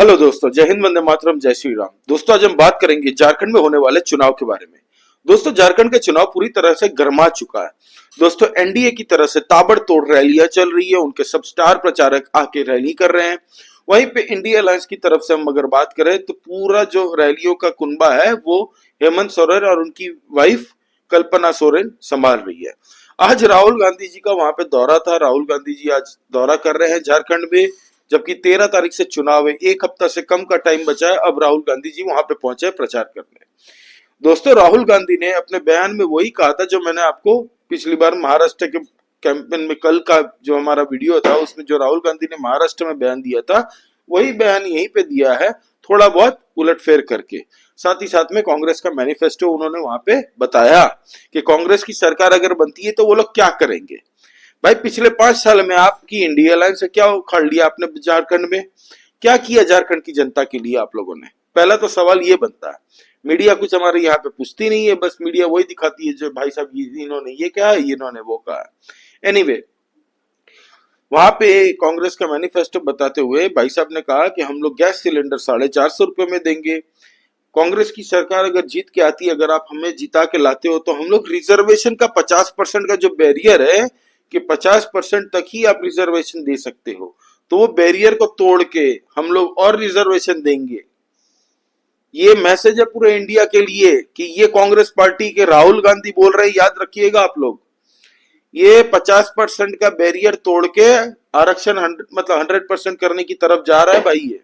Hello दोस्तों, जय हिंद, वंदे मातरम, जय श्री राम। दोस्तों आज हम बात करेंगे झारखंड में होने वाले चुनाव के बारे में। दोस्तों झारखंड का चुनाव पूरी तरह से गर्मा चुका है। दोस्तों एनडीए की तरफ से ताबड़तोड़ रैलियां चल रही है, उनके सब स्टार प्रचारक आके रैली कर रहे हैं। वहीं पे इंडिया अलायंस की तरफ से हम अगर बात करें तो पूरा जो रैलियों का कुनबा है वो हेमंत सोरेन और उनकी वाइफ कल्पना सोरेन संभाल रही है। आज राहुल गांधी जी का वहां पे दौरा था। राहुल गांधी जी आज दौरा कर रहे हैं झारखंड में, जबकि 13 तारीख से चुनाव है, एक हफ्ता से कम का टाइम बचा है। अब राहुल गांधी जी वहां पे पहुंचे प्रचार करने। दोस्तों राहुल गांधी ने अपने बयान में वही कहा था जो मैंने आपको पिछली बार महाराष्ट्र के कैंपेन में, कल का जो हमारा वीडियो था उसमें जो राहुल गांधी ने महाराष्ट्र में बयान दिया था, वही बयान यहीं पे दिया है, थोड़ा बहुत उलटफेर करके। साथ ही साथ में कांग्रेस का मैनिफेस्टो उन्होंने वहां पे बताया कि कांग्रेस की सरकार अगर बनती है तो वो लोग क्या करेंगे। भाई पिछले 5 साल में आपकी इंडिया अलायंस से क्या उखाड़ लिया आपने झारखंड में? क्या किया झारखंड की जनता के लिए आप लोगों ने? पहला तो सवाल ये बनता है। मीडिया कुछ हमारे यहाँ पे पूछती नहीं है, बस मीडिया वही दिखाती है जो भाई साहब इन्होंने ये कहा है, इन्होंने वो कहा है। एनीवे, वहां पे कांग्रेस का मैनिफेस्टो बताते हुए भाई साहब ने कहा कि हम लोग गैस सिलेंडर 450 रुपए में देंगे। कांग्रेस की सरकार अगर जीत के आती है, अगर आप हमें जिता के लाते हो, तो हम लोग रिजर्वेशन का 50% का जो बैरियर है कि 50% तक ही आप रिजर्वेशन दे सकते हो, तो वो बैरियर को तोड़ के हम लोग और रिजर्वेशन देंगे। ये मैसेज है पूरे इंडिया के लिए कि ये कांग्रेस पार्टी के राहुल गांधी बोल रहे हैं, याद रखिएगा आप लोग। ये 50% का बैरियर तोड़ के आरक्षण 100% करने की तरफ जा रहा है भाई।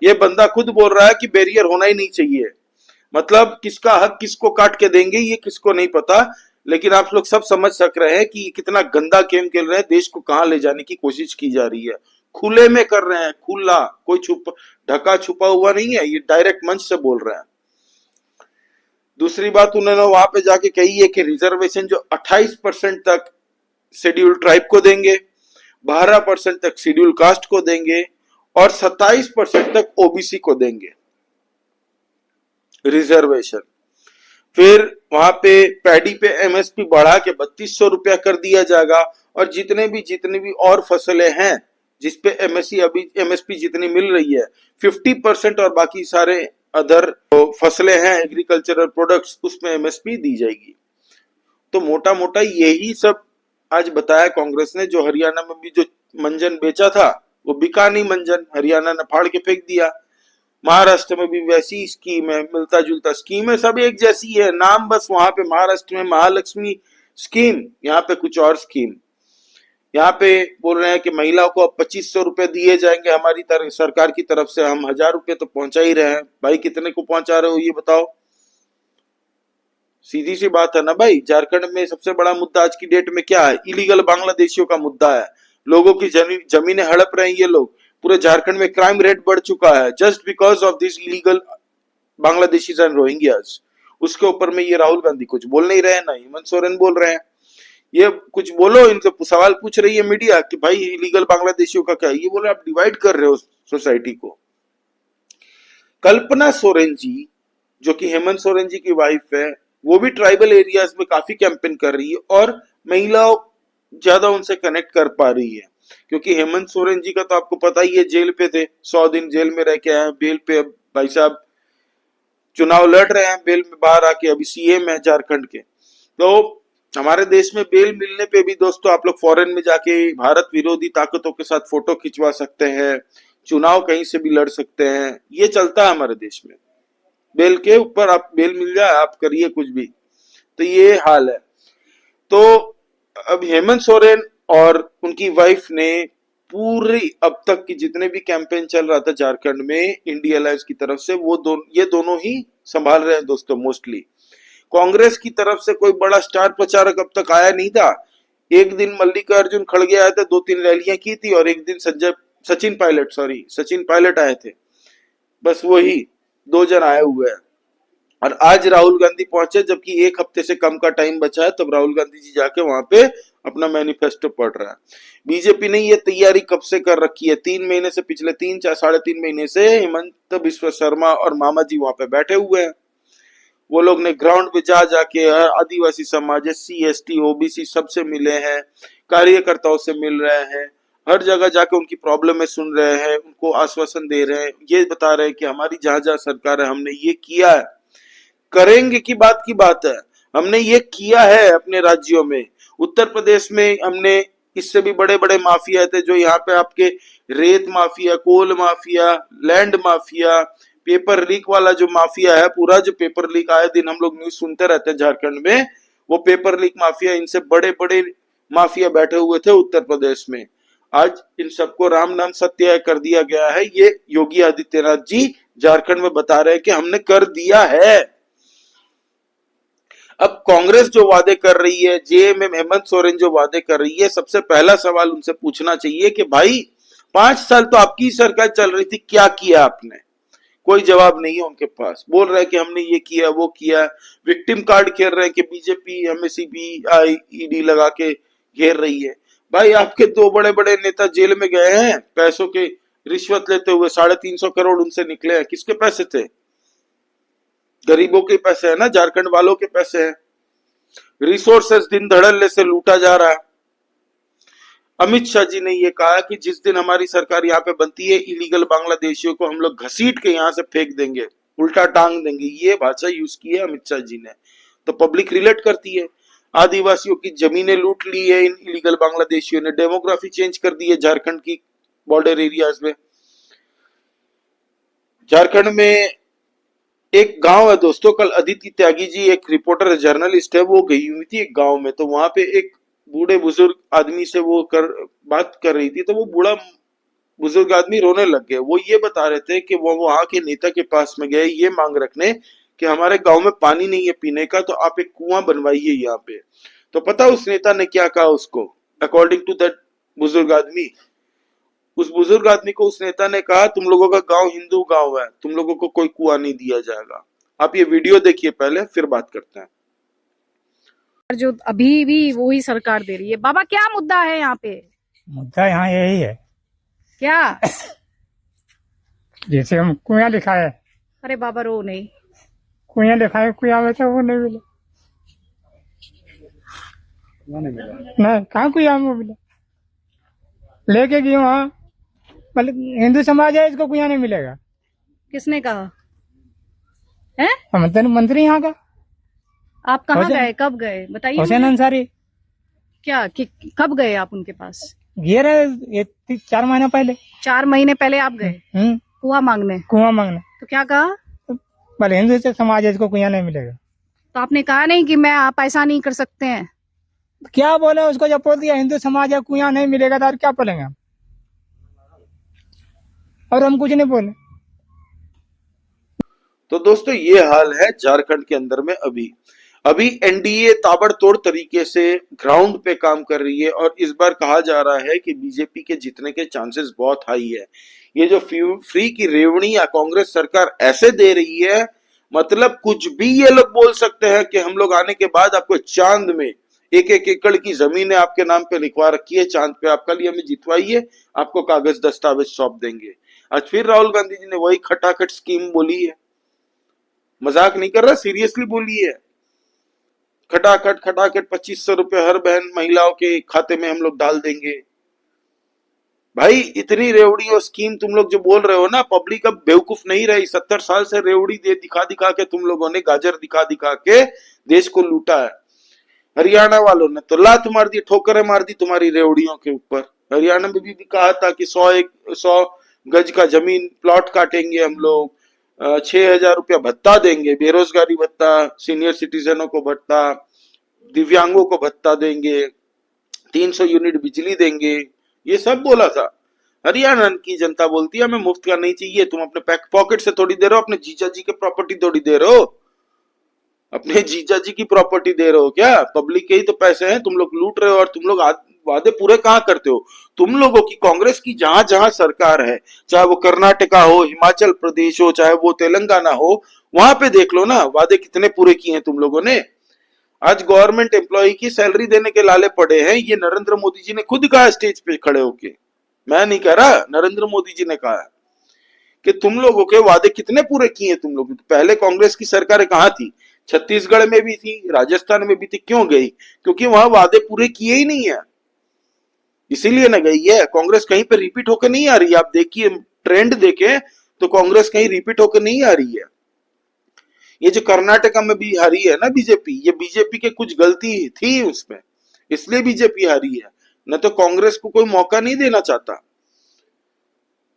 ये बंदा खुद बोल रहा है कि बैरियर होना ही नहीं चाहिए। मतलब किसका हक किसको काट के देंगे ये किसको नहीं पता, लेकिन आप लोग सब समझ सक रहे हैं कि कितना गंदा गेम खेल रहे हैं, देश को कहां ले जाने की कोशिश की जा रही है। खुले में कर रहे हैं, खुला, कोई ढका छुपा हुआ नहीं है, ये डायरेक्ट मंच से बोल रहे हैं। दूसरी बात उन्होंने वहां पे जाके कही है कि रिजर्वेशन जो 28% तक शेड्यूल ट्राइब को देंगे, 12% तक शेड्यूल कास्ट को देंगे और 27% तक ओबीसी को देंगे रिजर्वेशन। फिर वहां पे पैडी पे एमएसपी बढ़ा के 3200 रुपया कर दिया जाएगा, और जितने भी और फसलें हैं जिसपे एमएसपी जितनी मिल रही है 50% और बाकी सारे अदर फसलें हैं एग्रीकल्चरल प्रोडक्ट्स, उसमें एमएसपी दी जाएगी। तो मोटा मोटा यही सब आज बताया कांग्रेस ने। जो हरियाणा में भी जो मंजन बेचा था वो बिका नहीं मंजन, हरियाणा ने फाड़ के फेंक दिया। महाराष्ट्र में भी वैसी स्कीम है, मिलता जुलता स्कीम है, सब एक जैसी है, नाम बस वहां पे महाराष्ट्र में महालक्ष्मी स्कीम, यहाँ पे कुछ और स्कीम। यहाँ पे बोल रहे हैं कि महिलाओं को अब 2500 रुपए दिए जाएंगे हमारी सरकार की तरफ से। हम 1000 रुपए तो पहुंचा ही रहे हैं भाई, कितने को पहुंचा रहे हो ये बताओ? सीधी सी बात है ना भाई। झारखंड में सबसे बड़ा मुद्दा आज की डेट में क्या है? इलीगल बांग्लादेशियों का मुद्दा है। लोगों की जमीनें हड़प रहे हैं ये लोग। पूरे झारखंड में क्राइम रेट बढ़ चुका है just because of this illegal Bangladeshis and Rohingyas. उसके ऊपर में ये राहुल गांधी कुछ बोल नहीं रहे हैं, ना हेमंत सोरेन बोल रहे हैं। ये कुछ बोलो, इनसे सवाल पूछ रही है मीडिया कि भाई इलीगल बांग्लादेशियों का क्या है? ये बोले आप डिवाइड कर रहे हो सोसाइटी को। कल्पना सोरेन जी जो कि हेमंत सोरेन जी की वाइफ है, वो भी ट्राइबल एरियाज में काफी कैंपेन कर रही है और महिलाओं ज्यादा उनसे कनेक्ट कर पा रही है, क्योंकि हेमंत सोरेन जी का तो आपको पता ही है, जेल पे थे, 100 दिन जेल में रह के आए, बेल पे। अब भाई साहब चुनाव लड़ रहे हैं, बेल में बाहर आके, अभी सीएम है झारखंड के। तो हमारे देश में बेल मिलने पे भी दोस्तों आप लोग फॉरेन में जाके भारत विरोधी ताकतों के साथ फोटो खिंचवा सकते हैं, चुनाव कहीं से भी लड़ सकते हैं, ये चलता है हमारे देश में। बेल के ऊपर आप बेल मिल जाए, आप करिए कुछ भी, तो ये हाल है। तो अब हेमंत सोरेन और उनकी वाइफ ने पूरी अब तक की जितने भी कैंपेन चल रहा था झारखंड में इंडिया अलायंस की तरफ से, वो ये दोनों ही संभाल रहे हैं दोस्तों मोस्टली। कांग्रेस की तरफ से कोई बड़ा स्टार प्रचारक अब तक आया नहीं था। एक दिन मल्लिकार्जुन खड़गे आए थे, 2-3 रैलियां की थी, और एक दिन सचिन पायलट आए थे, बस वही 2 जन आए हुए हैं। और आज राहुल गांधी पहुंचे, जबकि एक हफ्ते से कम का टाइम बचा है, तब राहुल गांधी जी जाके वहां पे अपना मैनिफेस्टो पढ़ रहा है। बीजेपी ने ये तैयारी कब से कर रखी है? 3 महीने से, पिछले 3-3.5 महीने से हेमंत बिश्व शर्मा और मामा जी वहां पे बैठे हुए हैं। वो लोग ने ग्राउंड पे जाके आदिवासी समाज, SC ST OBC सबसे मिले हैं, कार्यकर्ताओं से मिल रहे हैं, हर जगह जाके उनकी प्रॉब्लम सुन रहे हैं, उनको आश्वासन दे रहे हैं, ये बता रहे हैं कि हमारी जहां जहां सरकार है हमने ये किया है। करेंगे की बात है, हमने ये किया है अपने राज्यों में। उत्तर प्रदेश में हमने, इससे भी बड़े बड़े माफिया थे जो यहाँ पे आपके रेत mafia, coal mafia, land mafia, paper leak वाला जो माफिया है, पूरा जो पेपर लीक आए दिन हम लोग न्यूज सुनते रहते हैं झारखंड में, वो पेपर लीक माफिया, इनसे बड़े बड़े माफिया बैठे हुए थे उत्तर प्रदेश में। आज इन सबको राम नाम सत्य कर दिया गया है। ये योगी आदित्यनाथ जी झारखंड में बता रहे हैं कि हमने कर दिया है। अब कांग्रेस जो वादे कर रही है, जेएमएम हेमंत सोरेन जो वादे कर रही है, सबसे पहला सवाल उनसे पूछना चाहिए कि भाई 5 साल तो आपकी सरकार चल रही थी, क्या किया आपने? कोई जवाब नहीं है उनके पास। बोल रहे हैं कि हमने ये किया वो किया, विक्टिम कार्ड खेल रहे हैं कि बीजेपी हमें सीबीआई ईडी लगा के घेर रही है। भाई आपके 2 बड़े बड़े नेता जेल में गए हैं पैसों के रिश्वत लेते हुए, 350 करोड़ उनसे निकले हैं। किसके पैसे थे? गरीबों के पैसे है ना, झारखंड वालों के पैसे हैं। रिसोर्सेस दिन धड़ल्ले से लूटा जा रहा है। अमित शाह जी ने ये कहा कि जिस दिन हमारी सरकार यहाँ पे बनती है, इलीगल बांग्लादेशियों को हम लोग घसीट के यहाँ से फेंक देंगे, उल्टा टांग देंगे। ये भाषा यूज की है अमित शाह जी ने, तो पब्लिक रिलेट करती है। आदिवासियों की जमीनें लूट ली है इन इलीगल बांग्लादेशियों ने, डेमोग्राफी चेंज कर दी है झारखंड की बॉर्डर एरियाज में। झारखंड में एक गांव है दोस्तों, कल अदिति त्यागी जी एक रिपोर्टर है, जर्नलिस्ट है, वो गई हुई थी एक गांव में, तो वहां पे एक बूढ़े बुजुर्ग आदमी से वो बात कर रही थी, तो वो बूढ़ा बुजुर्ग आदमी रोने लग गए। वो ये बता रहे थे कि वो वहां के नेता के पास में गए ये मांग रखने कि हमारे गांव में पानी नहीं है पीने का, तो आप एक कुआं बनवाइए यहाँ पे। तो पता उस नेता ने क्या कहा उसको? अकॉर्डिंग टू दैट बुजुर्ग आदमी, उस बुजुर्ग आदमी को उस नेता ने कहा, तुम लोगों का गांव हिंदू गांव है, तुम लोगों को कोई कुआं नहीं दिया जाएगा। आप ये वीडियो देखिए पहले, फिर बात करते हैं। जो अभी भी वही सरकार दे रही है। बाबा क्या मुद्दा है यहाँ पे? मुद्दा यहाँ यही है, क्या? जैसे हम कुआं लिखा है, अरे बाबा रो नहीं। कुआं लिखा है, कुआं में तो वो नहीं मिला। नहीं, कहाँ कुआं में मिला? लेके गई वहाँ, मतलब हिंदू समाज है, इसको कुआं नहीं मिलेगा। किसने कहा है? मंत्री यहाँ का आप कहाँ गए, कब गए बताइए हुसैन मुझे। अंसारी। क्या कब गए आप उनके पास? ये रहे ये 4 महीना पहले। 4 महीने पहले आप गए कुआं मांगने? कुआं मांगने। तो क्या कहा? बोले हिंदू से समाज है, इसको कुआं नहीं मिलेगा। तो आपने कहा नहीं कि मैं आप ऐसा नहीं कर सकते हैं? क्या बोले उसको? जब बोल दिया हिंदू समाज है, कुआं नहीं मिलेगा, तो क्या बोलेंगे हम? और हम कुछ नहीं बोले। तो दोस्तों ये हाल है झारखंड के अंदर में। अभी एनडीए ताबड़तोड़ तरीके से ग्राउंड पे काम कर रही है, और इस बार कहा जा रहा है कि बीजेपी के जीतने के चांसेस बहुत हाई है। ये जो फ्री की रेवड़ी या कांग्रेस सरकार ऐसे दे रही है, मतलब कुछ भी ये लोग बोल सकते हैं कि हम लोग आने के बाद आपको चांद में 1-1 एकड़ की जमीनें आपके नाम पे लिखवा रखी है, चांद पे आप कल हमें जितवाइए, आपको कागज दस्तावेज सौंप देंगे। आज फिर राहुल गांधी जी ने वही खटाखट स्कीम बोली है, मजाक नहीं कर रहा, सीरियसली बोली है। खटाखट 2500 रुपए हर बहन महिलाओं के खाते में हम लोग डाल देंगे। भाई इतनी रेवड़ी और स्कीम तुम लोग जो बोल रहे हो ना, पब्लिक अब बेवकूफ नहीं रही। 70 साल से रेवड़ी दे दिखा दिखा के तुम लोगों ने, गाजर दिखा दिखा के देश को लूटा है। हरियाणा वालों ने तो लात मार दी, ठोकरें मार दी तुम्हारी रेवड़ियों के ऊपर। हरियाणा में भी कहा था कि 100 गज का जमीन प्लॉट काटेंगे हम लोग, 6,000 रुपया भत्ता देंगे, बेरोजगारी भत्ता, सीनियर सिटीजनों को भत्ता, दिव्यांगों को भत्ता देंगे, 300 यूनिट बिजली देंगे, ये सब बोला था। हरियाणा की जनता बोलती है हमें मुफ्त का नहीं चाहिए। तुम अपने पॉकेट से थोड़ी दे रहे हो, अपने जीजा जी के प्रॉपर्टी थोड़ी दे रहे हो, अपने जीजा जी की प्रॉपर्टी दे रहे हो क्या? पब्लिक के ही तो पैसे हैं, तुम लोग लूट रहे हो। और तुम लोग वादे पूरे कहाँ करते हो? तुम लोगों की कांग्रेस की जहां जहां सरकार है, चाहे वो कर्नाटका हो, हिमाचल प्रदेश हो, चाहे वो तेलंगाना हो, वहां पे देख लो ना वादे कितने पूरे किए हैं तुम लोगों ने। आज गवर्नमेंट एम्प्लॉय की सैलरी देने के लाले पड़े हैं, ये नरेंद्र मोदी जी ने खुद कहा स्टेज पे खड़े होके, मैं नहीं कह रहा, नरेंद्र मोदी जी ने कहा कि तुम लोगों के वादे कितने पूरे किए तुम लोग। पहले कांग्रेस की सरकारें कहां थी? छत्तीसगढ़ में भी थी, राजस्थान में भी थी। क्यों गई? क्योंकि वहां वादे पूरे किए ही नहीं है। इसीलिए ना गई है। कांग्रेस कहीं पे रिपीट होकर नहीं आ रही है। आप देखिए, ट्रेंड देखें तो कांग्रेस कहीं रिपीट होकर नहीं आ रही है। ये जो कर्नाटका में भी हारी है ना बीजेपी, ये बीजेपी के कुछ गलती थी उसमें, इसलिए बीजेपी हारी है, न तो कांग्रेस को कोई मौका नहीं देना चाहता।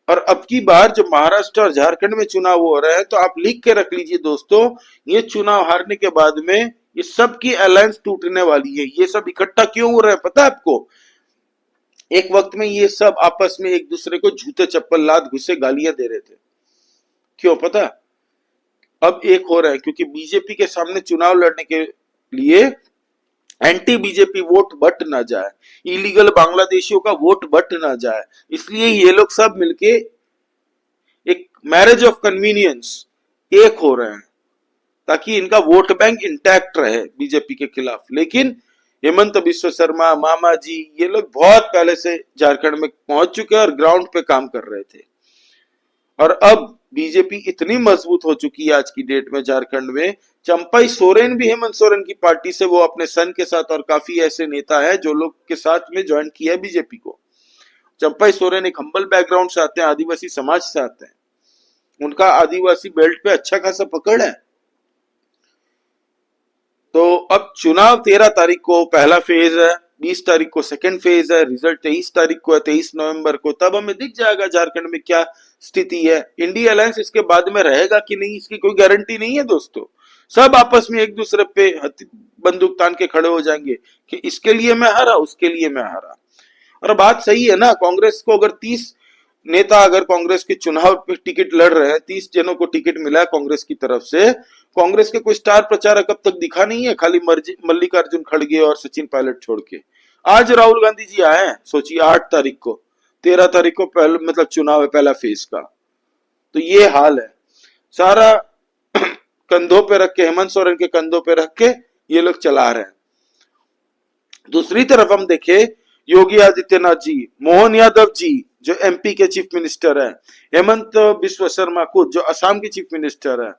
और अब की बार जब महाराष्ट्र और झारखंड में चुनाव हो रहे हैं तो आप लिख के रख लीजिए दोस्तों, ये चुनाव हारने के बाद में ये सब की अलायंस टूटने वाली है। ये सब इकट्ठा क्यों हो रहे हैं पता है आपको? एक वक्त में ये सब आपस में एक दूसरे को जूते चप्पल लात घुसे गालियां दे रहे थे। क्यों पता? अब एक हो रहा है क्योंकि बीजेपी के सामने चुनाव लड़ने के लिए एंटी बीजेपी वोट बट ना जाए, इलीगल बांग्लादेशियों का वोट बट ना जाए, इसलिए ये लोग सब मिलके एक मैरिज ऑफ कन्वीनियंस एक हो रहे हैं ताकि इनका वोट बैंक इंटैक्ट रहे बीजेपी के खिलाफ। लेकिन हेमंत बिस्व शर्मा, मामा जी, ये लोग बहुत पहले से झारखंड में पहुंच चुके हैं और ग्राउंड पे काम कर रहे थे। और अब बीजेपी इतनी मजबूत हो चुकी है आज की डेट में झारखंड में, चंपाई सोरेन भी हेमंत सोरेन की पार्टी से, वो अपने सन के साथ, और काफी ऐसे नेता हैं जो लोग के साथ में ज्वाइन किया है बीजेपी को। चंपाई सोरेन एक हम्बल बैकग्राउंड से आते हैं, आदिवासी समाज से आते हैं, उनका आदिवासी बेल्ट पे अच्छा खासा पकड़ है। तो अब चुनाव 13 तारीख को पहला फेज है, 20 तारीख को सेकंड फेज है, रिजल्ट 23 तारीख को है, 23 नवंबर को, तब हमें दिख जाएगा झारखंड में क्या स्थिति है। इंडिया अलायंस इसके बाद में रहेगा कि नहीं, इसकी कोई गारंटी नहीं है दोस्तों। सब आपस में एक दूसरे पे बंदूक तान के खड़े हो जाएंगे कि इसके लिए मैं हारा, उसके लिए मैं हारा। और बात सही है ना, कांग्रेस को अगर 30 नेता अगर कांग्रेस के चुनाव पे टिकट लड़ रहे हैं, 30 जनों को टिकट मिला है कांग्रेस की तरफ से, कांग्रेस के कोई स्टार प्रचारक अब तक दिखा नहीं है, खाली मल्लिकार्जुन खड़गे और सचिन पायलट छोड़ के। आज राहुल गांधी जी आए हैं, सोचिए 8 तारीख को, 13 तारीख को पहले मतलब चुनाव है पहला फेज का। तो ये हाल है, सारा कंधों पे रख के, हेमंत सोरेन के कंधों पे रख के ये लोग चला रहे हैं। दूसरी तरफ हम देखें, योगी आदित्यनाथ जी, मोहन यादव जी जो एमपी के चीफ मिनिस्टर है, हेमंत बिस्व शर्मा खुद जो असम के चीफ मिनिस्टर है,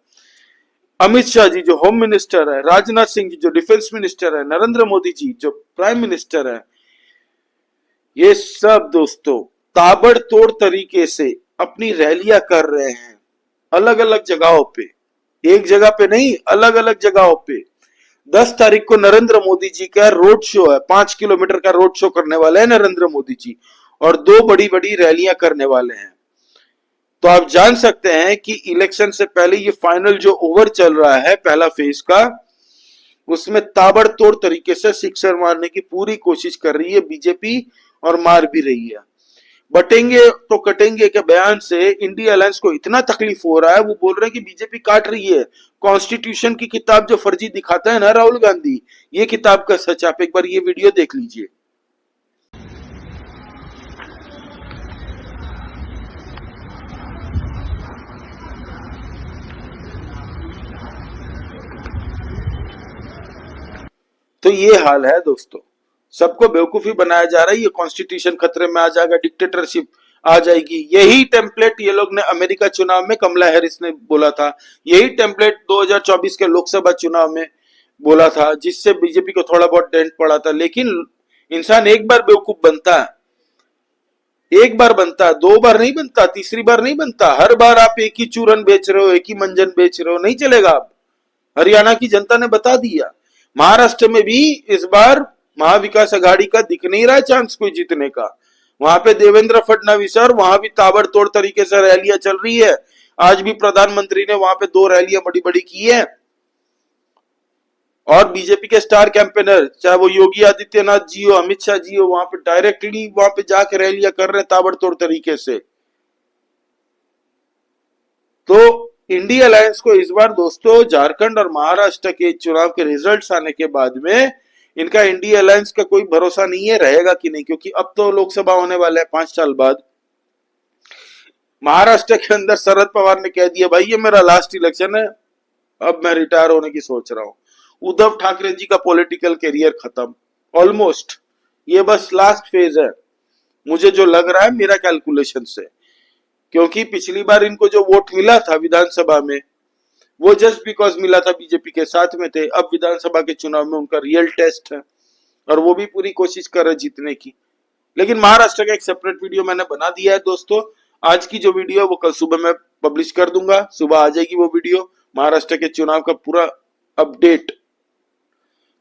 अमित शाह जी जो होम मिनिस्टर है, राजनाथ सिंह जी जो डिफेंस मिनिस्टर है, नरेंद्र मोदी जी जो प्राइम मिनिस्टर है, ये सब दोस्तों ताबड़तोड़ तरीके से अपनी रैलियां कर रहे हैं अलग अलग जगहों पे, एक जगह पे नहीं, अलग अलग जगहों पे। 10 तारीख को नरेंद्र मोदी जी का रोड शो है, 5 किलोमीटर का रोड शो करने वाले हैं नरेंद्र मोदी जी, और 2 बड़ी बड़ी रैलियां करने वाले हैं। तो आप जान सकते हैं कि इलेक्शन से पहले ये फाइनल जो ओवर चल रहा है पहला फेज का, उसमें ताबड़तोड़ तरीके से सिक्सर मारने की पूरी कोशिश कर रही है बीजेपी, और मार भी रही है। बटेंगे तो कटेंगे के बयान से इंडिया अलायंस को इतना तकलीफ हो रहा है, वो बोल रहे हैं कि बीजेपी काट रही है। कॉन्स्टिट्यूशन की किताब जो फर्जी दिखाता है ना राहुल गांधी, ये किताब का सच। आप एक बार ये वीडियो देख लीजिए। तो ये हाल है दोस्तों, सबको बेवकूफी बनाया जा रहा है, ये कॉन्स्टिट्यूशन खतरे में आ जाएगा, डिक्टेटरशिप आ जाएगी। यही टेम्पलेट ये लोग ने अमेरिका चुनाव में कमला हैरिस ने बोला था, यही टेम्पलेट 2024 के लोकसभा चुनाव में बोला था, जिससे बीजेपी को थोड़ा बहुत डेंट पड़ा था। लेकिन इंसान एक बार बेवकूफ बनता है, एक बार बनता है, 2 बार नहीं बनता, तीसरी बार नहीं बनता। हर बार आप एक ही चूरन बेच रहे हो, एक ही मंजन बेच रहे हो, नहीं चलेगा। अब हरियाणा की जनता ने बता दिया, महाराष्ट्र में भी इस बार महाविकास आघाड़ी का दिख नहीं रहा चांस कोई जीतने का। वहां पे देवेंद्र फडणवीस, और वहां भी ताबड़तोड़ तरीके से रैलियां चल रही है। आज भी प्रधानमंत्री ने वहां पे 2 रैलियां बड़ी बड़ी की है, और बीजेपी के स्टार कैंपेनर, चाहे वो योगी आदित्यनाथ जी हो, अमित शाह जी हो, वहां पे डायरेक्टली वहां पे जाके रैलियां कर रहे हैं ताबड़तोड़ तरीके से। तो इंडिया अलायंस को इस बार दोस्तों झारखंड और महाराष्ट्र के चुनाव के रिजल्ट्स आने के बाद में इनका इंडिया अलायंस का कोई भरोसा नहीं है रहेगा कि नहीं, क्योंकि अब तो लोकसभा होने वाले हैं 5 साल बाद। महाराष्ट्र के अंदर शरद पवार ने कह दिया, भाई ये मेरा लास्ट इलेक्शन है, अब मैं रिटायर होने की सोच रहा हूं। उद्धव ठाकरे जी का पॉलिटिकल करियर खत्म ऑलमोस्ट, ये बस लास्ट फेज है मुझे जो लग रहा है मेरा कैलकुलेशन से, क्योंकि पिछली बार इनको जो वोट मिला था विधानसभा में, वो जस्ट बिकॉज मिला था बीजेपी के साथ में थे। अब विधानसभा के चुनाव में उनका रियल टेस्ट है, और वो भी पूरी कोशिश कर रहे जीतने की, लेकिन महाराष्ट्र का एक सेपरेट वीडियो मैंने बना दिया है दोस्तों। आज की जो वीडियो है वो कल सुबह मैं पब्लिश कर दूंगा, सुबह आ जाएगी वो वीडियो, महाराष्ट्र के चुनाव का पूरा अपडेट।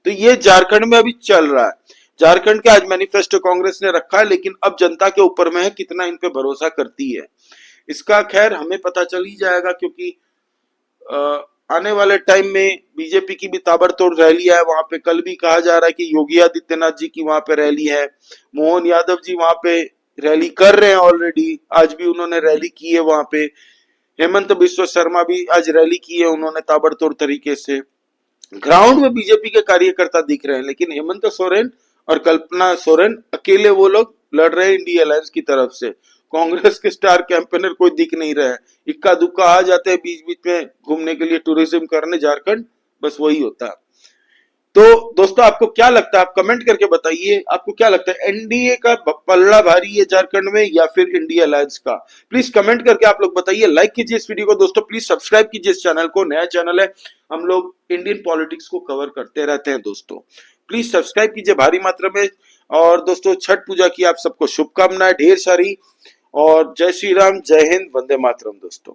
तो ये झारखंड में अभी चल रहा है। झारखंड के आज मैनिफेस्टो कांग्रेस ने रखा है, लेकिन अब जनता के ऊपर में है कितना इन पे भरोसा करती है। इसका खैर हमें पता चल ही जाएगा, क्योंकि आने वाले टाइम में बीजेपी की भी ताबड़तोड़ रैली है वहां पे। कल भी कहा जा रहा है कि योगी आदित्यनाथ जी की वहां पे रैली है, मोहन यादव जी वहां पे रैली कर रहे हैं ऑलरेडी, आज भी उन्होंने रैली की है वहां पे। हेमंत बिश्व शर्मा भी आज रैली की है उन्होंने ताबड़तोड़ तरीके से। ग्राउंड में बीजेपी के कार्यकर्ता दिख रहे हैं, लेकिन हेमंत सोरेन और कल्पना सोरेन अकेले वो लोग लड़ रहे हैं इंडिया अलायंस की तरफ से। कांग्रेस के स्टार कैंपेनर कोई दिख नहीं रहा है, इक्का दुक्का आ जाते हैं बीच बीच में घूमने के लिए, टूरिज्म करने झारखंड, बस वही होता है। तो दोस्तों आपको क्या लगता है, आप कमेंट करके बताइए, आपको क्या लगता है एनडीए का पलड़ा भारी है झारखंड में या फिर इंडिया अलायंस का? प्लीज कमेंट करके आप लोग बताइए। लाइक कीजिए इस वीडियो को दोस्तों, प्लीज सब्सक्राइब कीजिए इस चैनल को, नया चैनल है, हम लोग इंडियन पॉलिटिक्स को कवर करते रहते हैं दोस्तों। प्लीज सब्सक्राइब कीजिए भारी मात्रा में। और दोस्तों छठ पूजा की आप सबको शुभकामनाएं ढेर सारी, और जय श्री राम, जय हिंद, वंदे मातरम दोस्तों।